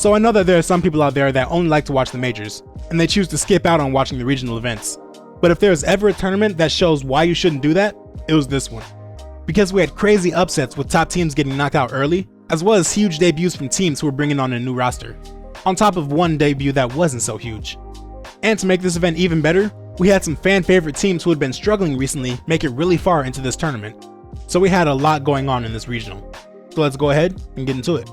So I know that there are some people out there that only like to watch the majors, and they choose to skip out on watching the regional events. But if there was ever a tournament that shows why you shouldn't do that, it was this one. Because we had crazy upsets with top teams getting knocked out early, as well as huge debuts from teams who were bringing on a new roster, on top of one debut that wasn't so huge. And to make this event even better, we had some fan favorite teams who had been struggling recently make it really far into this tournament. So we had a lot going on in this regional. So let's go ahead and get into it.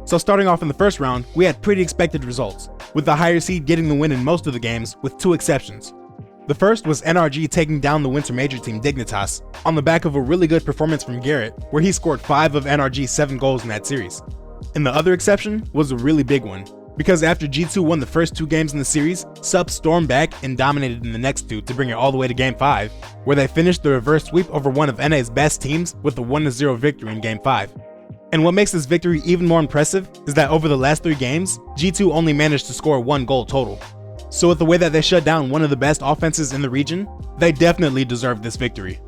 So starting off in the first round, we had pretty expected results, with the higher seed getting the win in most of the games, with two exceptions. The first was NRG taking down the Winter Major team Dignitas, on the back of a really good performance from Garrett, where he scored 5 of NRG's 7 goals in that series. And the other exception was a really big one, because after G2 won the first 2 games in the series, Sup stormed back and dominated in the next 2 to bring it all the way to Game 5, where they finished the reverse sweep over one of NA's best teams with a 1-0 victory in Game 5. And what makes this victory even more impressive is that over the last 3 games, G2 only managed to score 1 goal total. So with the way that they shut down one of the best offenses in the region, they definitely deserved this victory.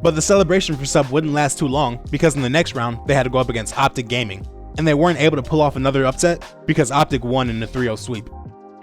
But the celebration for Sup wouldn't last too long, because in the next round, they had to go up against Optic Gaming, and they weren't able to pull off another upset because Optic won in a 3-0 sweep.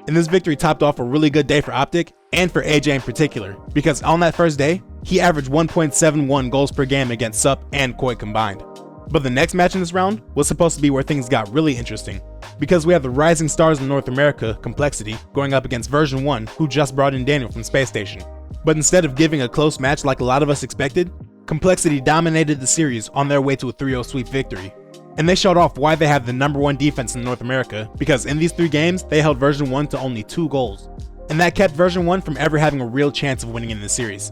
And this victory topped off a really good day for Optic, and for AJ in particular, because on that first day, he averaged 1.71 goals per game against Sup and Koi combined. But the next match in this round was supposed to be where things got really interesting, because we have the rising stars in North America, Complexity, going up against Version 1, who just brought in Daniel from Space Station. But instead of giving a close match like a lot of us expected, Complexity dominated the series on their way to a 3-0 sweep victory. And they showed off why they have the #1 defense in North America, because in these 3 games, they held Version 1 to only 2 goals. And that kept Version 1 from ever having a real chance of winning in this series.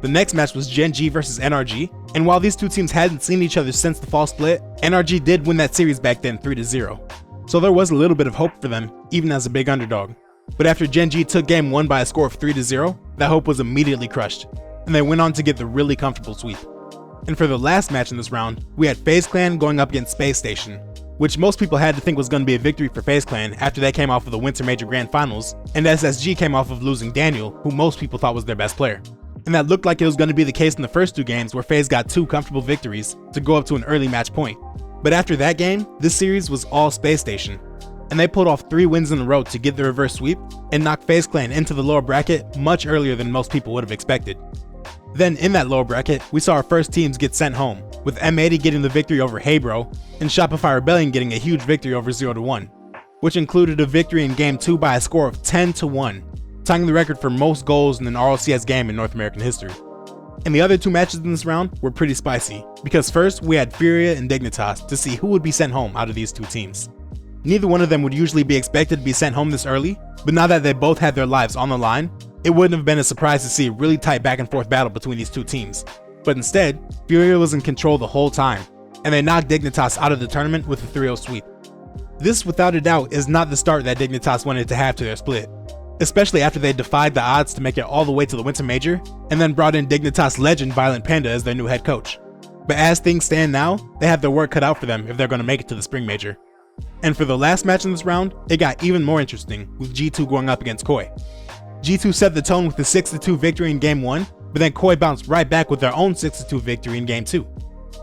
The next match was Gen G versus NRG, and while these two teams hadn't seen each other since the fall split, NRG did win that series back then 3-0. So there was a little bit of hope for them, even as a big underdog. But after Gen G took game 1 by a score of 3-0, that hope was immediately crushed, and they went on to get the really comfortable sweep. And for the last match in this round, we had FaZe Clan going up against Space Station, which most people had to think was going to be a victory for FaZe Clan after they came off of the Winter Major Grand Finals, and SSG came off of losing Daniel, who most people thought was their best player. And that looked like it was going to be the case in the first 2 games where FaZe got 2 comfortable victories to go up to an early match point. But after that game, this series was all Space Station, and they pulled off 3 wins in a row to get the reverse sweep and knock FaZe Clan into the lower bracket much earlier than most people would have expected. Then in that lower bracket, we saw our first teams get sent home, with M80 getting the victory over Hey Bro, and Shopify Rebellion getting a huge victory over 0-1, which included a victory in Game 2 by a score of 10-1, tying the record for most goals in an RLCS game in North American history. And the other 2 matches in this round were pretty spicy, because first we had Furia and Dignitas to see who would be sent home out of these 2 teams. Neither one of them would usually be expected to be sent home this early, but now that they both had their lives on the line, it wouldn't have been a surprise to see a really tight back and forth battle between these 2 teams. But instead, Furia was in control the whole time, and they knocked Dignitas out of the tournament with a 3-0 sweep. This, without a doubt, is not the start that Dignitas wanted to have to their split, especially after they defied the odds to make it all the way to the Winter Major, and then brought in Dignitas legend Violent Panda as their new head coach. But as things stand now, they have their work cut out for them if they're going to make it to the Spring Major. And for the last match in this round, it got even more interesting, with G2 going up against Koi. G2 set the tone with a 6-2 victory in Game 1, but then Koi bounced right back with their own 6-2 victory in Game 2.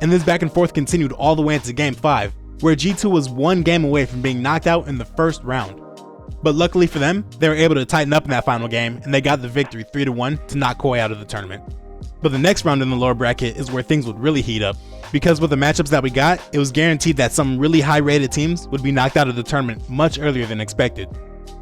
And this back and forth continued all the way into Game 5, where G2 was 1 game away from being knocked out in the first round. But luckily for them, they were able to tighten up in that final game, and they got the victory 3-1 to knock Koi out of the tournament. But the next round in the lower bracket is where things would really heat up, because with the matchups that we got, it was guaranteed that some really high rated teams would be knocked out of the tournament much earlier than expected.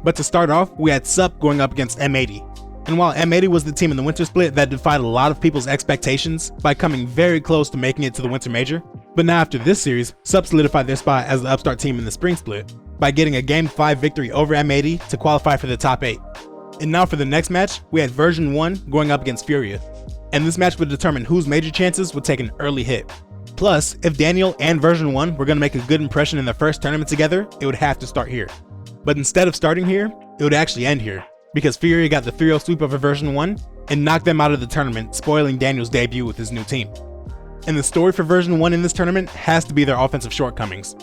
But to start off, we had Sup going up against M80. And while M80 was the team in the winter split that defied a lot of people's expectations by coming very close to making it to the Winter Major, but now after this series, Sup solidified their spot as the upstart team in the spring split by getting a Game 5 victory over M80 to qualify for the top 8. And now for the next match, we had Version 1 going up against Furia. And this match would determine whose major chances would take an early hit. Plus, if Daniel and Version 1 were going to make a good impression in their first tournament together, it would have to start here. But instead of starting here, it would actually end here, because Furia got the 3-0 sweep over Version 1 and knocked them out of the tournament, spoiling Daniel's debut with his new team. And the story for Version 1 in this tournament has to be their offensive shortcomings.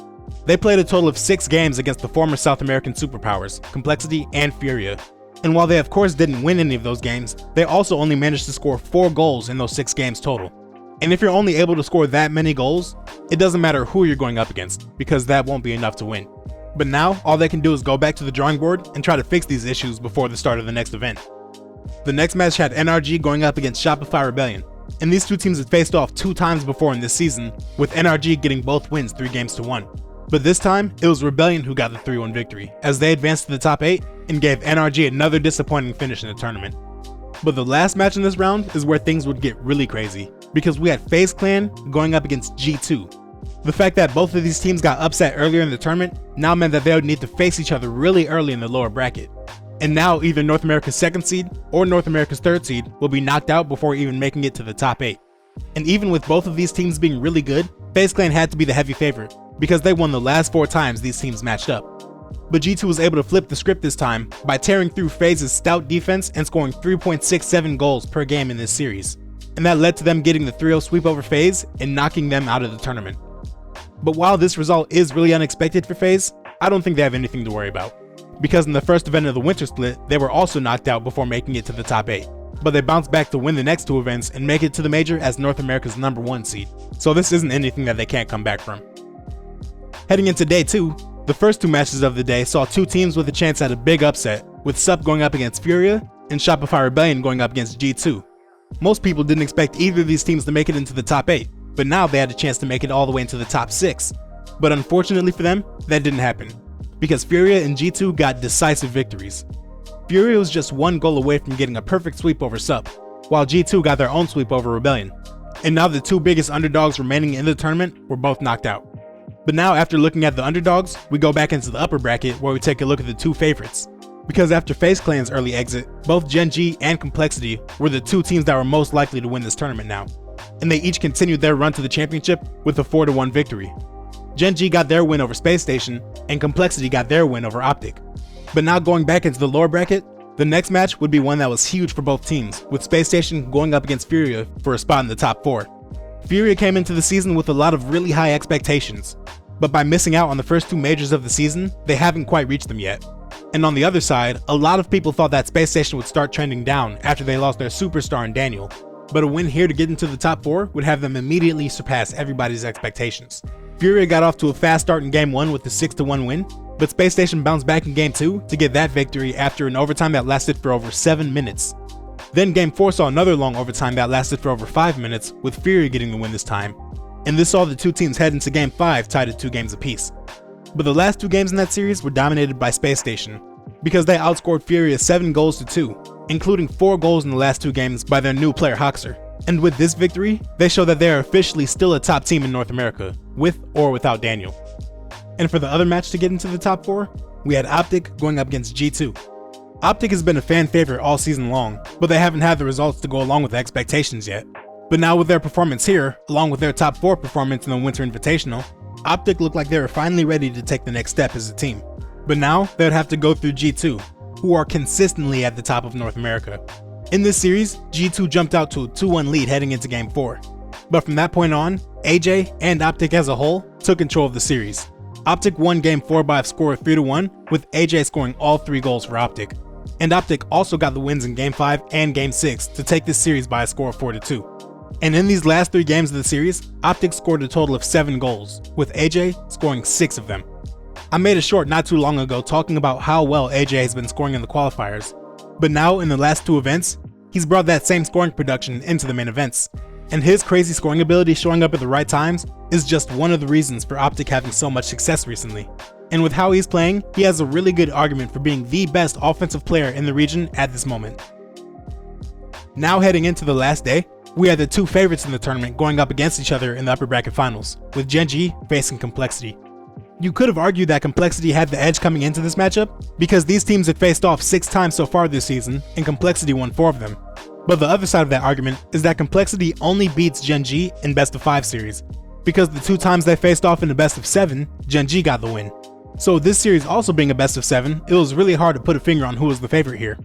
They played a total of 6 games against the former South American superpowers, Complexity and Furia. And while they of course didn't win any of those games, they also only managed to score 4 goals in those 6 games total. And if you're only able to score that many goals, it doesn't matter who you're going up against, because that won't be enough to win. But now, all they can do is go back to the drawing board and try to fix these issues before the start of the next event. The next match had NRG going up against Shopify Rebellion, and these two teams had faced off 2 times before in this season, with NRG getting both wins 3-1. But this time, it was Rebellion who got the 3-1 victory, as they advanced to the top 8 and gave NRG another disappointing finish in the tournament. But the last match in this round is where things would get really crazy, because we had FaZe Clan going up against G2. The fact that both of these teams got upset earlier in the tournament now meant that they would need to face each other really early in the lower bracket. And now either North America's 2nd seed or North America's 3rd seed will be knocked out before even making it to the top 8. And even with both of these teams being really good, FaZe Clan had to be the heavy favorite, because they won the last 4 times these teams matched up. But G2 was able to flip the script this time by tearing through FaZe's stout defense and scoring 3.67 goals per game in this series. And that led to them getting the 3-0 sweep over FaZe and knocking them out of the tournament. But while this result is really unexpected for FaZe, I don't think they have anything to worry about. Because in the first event of the winter split, they were also knocked out before making it to the top 8. But they bounced back to win the next 2 events and make it to the major as North America's #1 seed. So this isn't anything that they can't come back from. Heading into day 2, the first 2 matches of the day saw 2 teams with a chance at a big upset, with Sup going up against Furia and Shopify Rebellion going up against G2. Most people didn't expect either of these teams to make it into the top 8, but now they had a chance to make it all the way into the top 6. But unfortunately for them, that didn't happen, because Furia and G2 got decisive victories. Furia was just 1 goal away from getting a perfect sweep over Sup, while G2 got their own sweep over Rebellion. And now the 2 biggest underdogs remaining in the tournament were both knocked out. But now after looking at the underdogs, we go back into the upper bracket where we take a look at the 2 favorites. Because after FaZe Clan's early exit, both Gen G and Complexity were the 2 teams that were most likely to win this tournament now. And they each continued their run to the championship with a 4-1 victory. Gen G got their win over Space Station, and Complexity got their win over Optic. But now going back into the lower bracket, the next match would be one that was huge for both teams, with Space Station going up against Furia for a spot in the top 4. Furia came into the season with a lot of really high expectations, but by missing out on the first 2 majors of the season, they haven't quite reached them yet. And on the other side, a lot of people thought that Space Station would start trending down after they lost their superstar in Daniel, but a win here to get into the top 4 would have them immediately surpass everybody's expectations. Furia got off to a fast start in Game 1 with the 6-1 win, but Space Station bounced back in Game 2 to get that victory after an overtime that lasted for over 7 minutes. Then Game 4 saw another long overtime that lasted for over 5 minutes, with Furia getting the win this time. And this saw the 2 teams head into Game 5 tied at 2 games apiece. But the last 2 games in that series were dominated by Space Station, because they outscored Furia 7-2, including 4 goals in the last 2 games by their new player Hoxer. And with this victory, they show that they are officially still a top team in North America, with or without Daniel. And for the other match to get into the top 4, we had Optic going up against G2. Optic has been a fan favorite all season long, but they haven't had the results to go along with the expectations yet. But now with their performance here, along with their top 4 performance in the Winter Invitational, Optic looked like they were finally ready to take the next step as a team. But now, they would have to go through G2, who are consistently at the top of North America. In this series, G2 jumped out to a 2-1 lead heading into Game 4. But from that point on, AJ and Optic as a whole took control of the series. Optic won Game 4 by a score of 3-1, with AJ scoring all 3 goals for Optic. And Optic also got the wins in Game 5 and Game 6 to take this series by a score of 4-2. And in these last 3 games of the series, Optic scored a total of 7 goals, with AJ scoring 6 of them. I made a short not too long ago talking about how well AJ has been scoring in the qualifiers, but now in the last 2 events, he's brought that same scoring production into the main events. And his crazy scoring ability showing up at the right times is just one of the reasons for Optic having so much success recently. And with how he's playing, he has a really good argument for being the best offensive player in the region at this moment. Now heading into the last day, we had the 2 favorites in the tournament going up against each other in the upper bracket finals, with Gen G facing Complexity. You could have argued that Complexity had the edge coming into this matchup, because these teams had faced off 6 times so far this season, and Complexity won 4 of them. But the other side of that argument is that Complexity only beats Gen G in best of 5 series, because the 2 times they faced off in the best of 7, Gen G got the win. So this series also being a best of 7, it was really hard to put a finger on who was the favorite here.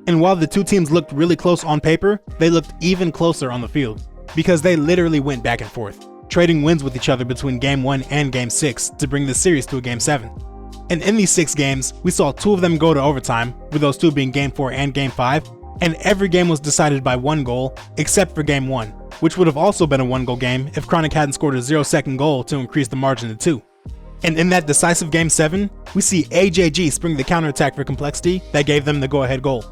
And while the 2 teams looked really close on paper, they looked even closer on the field, because they literally went back and forth, trading wins with each other between Game 1 and Game 6 to bring the series to a Game 7. And in these 6 games, we saw 2 of them go to overtime, with those 2 being Game 4 and Game 5, and every game was decided by 1 goal, except for Game 1, which would have also been a 1-goal game if Chronic hadn't scored a 0-second goal to increase the margin to 2. And in that decisive Game 7, we see AJG spring the counterattack for Complexity that gave them the go-ahead goal.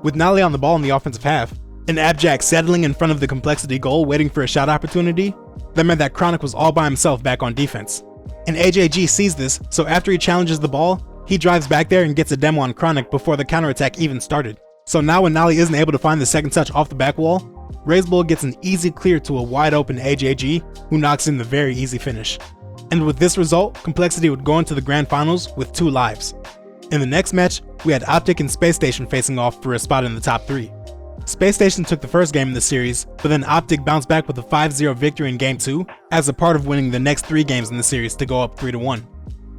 With Nali on the ball in the offensive half, and Abjack settling in front of the Complexity goal waiting for a shot opportunity, that meant that Chronic was all by himself back on defense. And AJG sees this, so after he challenges the ball, he drives back there and gets a demo on Chronic before the counterattack even started. So now when Nali isn't able to find the second touch off the back wall, RazeBull gets an easy clear to a wide open AJG who knocks in the very easy finish. And with this result, Complexity would go into the grand finals with 2 lives. In the next match, we had Optic and Space Station facing off for a spot in the top 3. Space Station took the first game in the series, but then Optic bounced back with a 5-0 victory in Game 2 as a part of winning the next 3 games in the series to go up 3-1.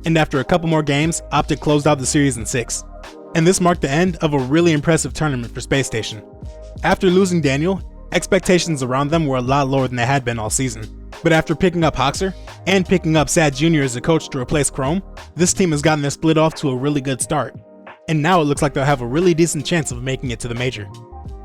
And after a couple more games, Optic closed out the series in 6. And this marked the end of a really impressive tournament for Space Station. After losing Daniel, expectations around them were a lot lower than they had been all season. But after picking up Hoxer, and picking up Sad Jr. as a coach to replace Chrome, this team has gotten their split off to a really good start. And now it looks like they'll have a really decent chance of making it to the major.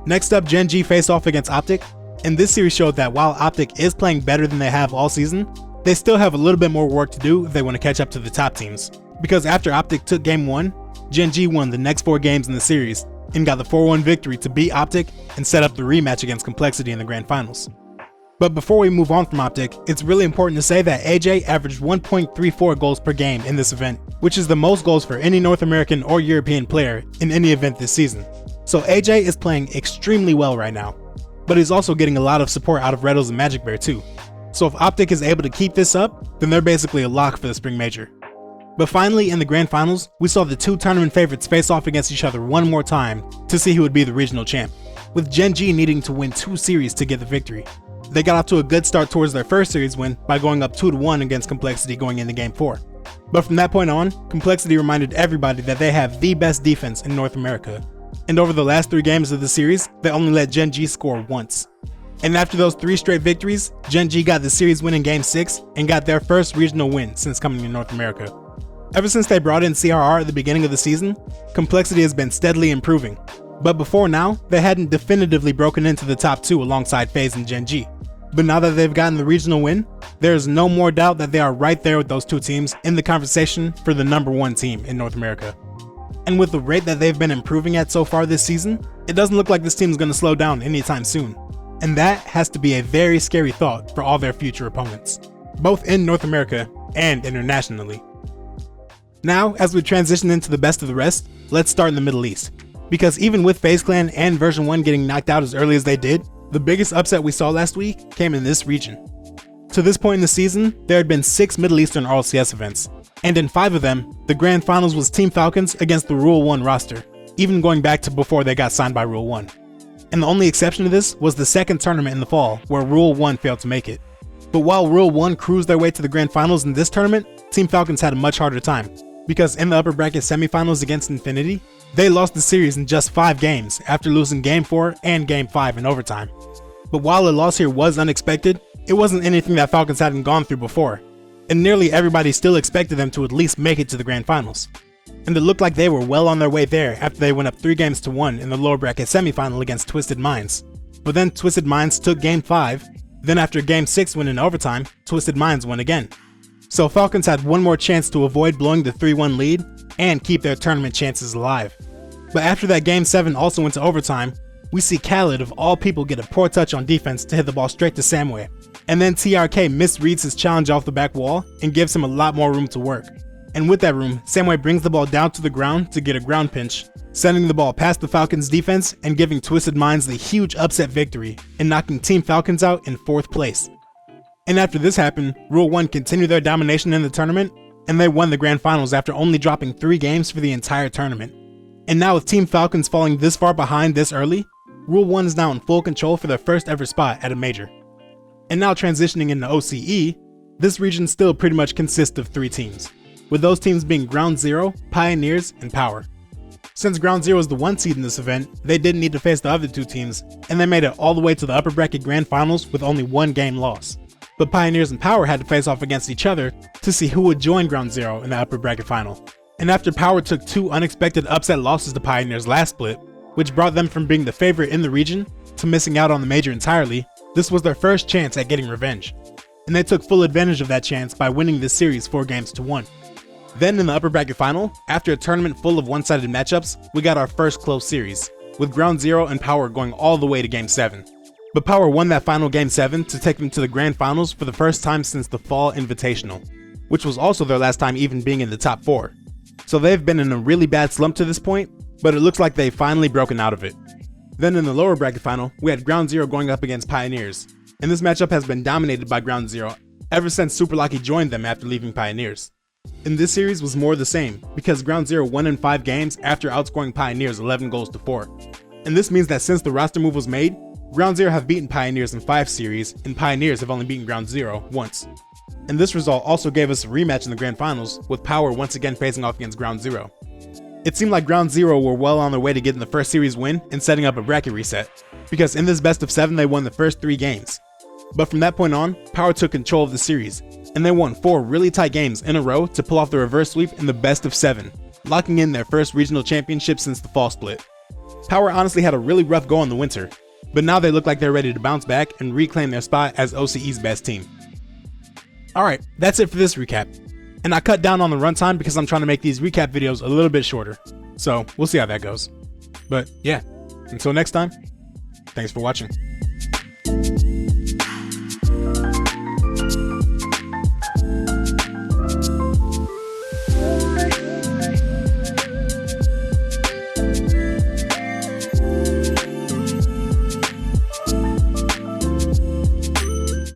Next up, Gen G faced off against Optic, and this series showed that while Optic is playing better than they have all season, they still have a little bit more work to do if they want to catch up to the top teams. Because after Optic took Game 1, Gen G won the next 4 games in the series, and got the 4-1 victory to beat Optic and set up the rematch against Complexity in the grand finals. But before we move on from Optic, it's really important to say that AJ averaged 1.34 goals per game in this event, which is the most goals for any North American or European player in any event this season. So AJ is playing extremely well right now, but he's also getting a lot of support out of Reddles and Magic Bear too. So if Optic is able to keep this up, then they're basically a lock for the Spring Major. But finally, in the grand finals, we saw the 2 tournament favorites face off against each other one more time to see who would be the regional champ, with Gen G needing to win 2 series to get the victory. They got off to a good start towards their first series win by going up 2-1 against Complexity going into Game 4. But from that point on, Complexity reminded everybody that they have the best defense in North America. And over the last 3 games of the series, they only let Gen G score once. And after those 3 straight victories, Gen G got the series win in Game 6 and got their first regional win since coming to North America. Ever since they brought in CRR at the beginning of the season, Complexity has been steadily improving. But before now, they hadn't definitively broken into the top 2 alongside FaZe and Gen G. But now that they've gotten the regional win, there is no more doubt that they are right there with those 2 teams in the conversation for the #1 team in North America. And with the rate that they've been improving at so far this season, it doesn't look like this team is going to slow down anytime soon. And that has to be a very scary thought for all their future opponents, both in North America and internationally. Now, as we transition into the best of the rest, let's start in the Middle East. Because even with FaZe Clan and Version 1 getting knocked out as early as they did, the biggest upset we saw last week came in this region. To this point in the season, there had been 6 Middle Eastern RLCS events, and in 5 of them, the grand finals was Team Falcons against the Rule 1 roster, even going back to before they got signed by Rule 1. And the only exception to this was the second tournament in the fall, where Rule 1 failed to make it. But while Rule 1 cruised their way to the grand finals in this tournament, Team Falcons had a much harder time, because in the upper bracket semifinals against Infinity, they lost the series in just 5 games after losing Game 4 and Game 5 in overtime. But while a loss here was unexpected, it wasn't anything that Falcons hadn't gone through before, and nearly everybody still expected them to at least make it to the grand finals. And it looked like they were well on their way there after they went up 3-1 in the lower bracket semifinal against Twisted Minds. But then Twisted Minds took Game 5, then after Game 6 went in overtime, Twisted Minds won again. So Falcons had one more chance to avoid blowing the 3-1 lead and keep their tournament chances alive. But after that Game 7 also went to overtime, we see Khaled of all people get a poor touch on defense to hit the ball straight to Samway. And then TRK misreads his challenge off the back wall and gives him a lot more room to work. And with that room, Samway brings the ball down to the ground to get a ground pinch, sending the ball past the Falcons defense and giving Twisted Minds the huge upset victory and knocking Team Falcons out in 4th place. And after this happened, Rule 1 continued their domination in the tournament, and they won the grand finals after only dropping 3 games for the entire tournament. And now with Team Falcons falling this far behind this early, Rule 1 is now in full control for their first ever spot at a major. And now transitioning into OCE, this region still pretty much consists of 3 teams, with those teams being Ground Zero, Pioneers, and Power. Since Ground Zero is the 1 seed in this event, they didn't need to face the other 2 teams, and they made it all the way to the upper bracket grand finals with only 1 game loss. But Pioneers and Power had to face off against each other to see who would join Ground Zero in the upper bracket final. And after Power took 2 unexpected upset losses to Pioneers last split, which brought them from being the favorite in the region to missing out on the major entirely, this was their first chance at getting revenge. and they took full advantage of that chance by winning this series 4-1. Then in the upper bracket final, after a tournament full of one-sided matchups, we got our first close series, with Ground Zero and Power going all the way to Game 7. But Power won that final Game 7 to take them to the Grand Finals for the first time since the Fall Invitational, which was also their last time even being in the top 4. So they've been in a really bad slump to this point, but it looks like they've finally broken out of it. Then in the lower bracket final, we had Ground Zero going up against Pioneers, and this matchup has been dominated by Ground Zero ever since Super Lucky joined them after leaving Pioneers. And this series was more the same, because Ground Zero won in 5 games after outscoring Pioneers 11-4. And this means that since the roster move was made, Ground Zero have beaten Pioneers in 5 series, and Pioneers have only beaten Ground Zero once. And this result also gave us a rematch in the Grand Finals, with Power once again facing off against Ground Zero. It seemed like Ground Zero were well on their way to getting the first series win and setting up a bracket reset, because in this best of 7 they won the first 3 games. But from that point on, Power took control of the series, and they won 4 really tight games in a row to pull off the reverse sweep in the best of 7, locking in their first regional championship since the fall split. Power honestly had a really rough go in the winter, but now they look like they're ready to bounce back and reclaim their spot as OCE's best team. Alright, that's it for this recap. And I cut down on the runtime because I'm trying to make these recap videos a little bit shorter. So we'll see how that goes. But yeah, until next time, thanks for watching.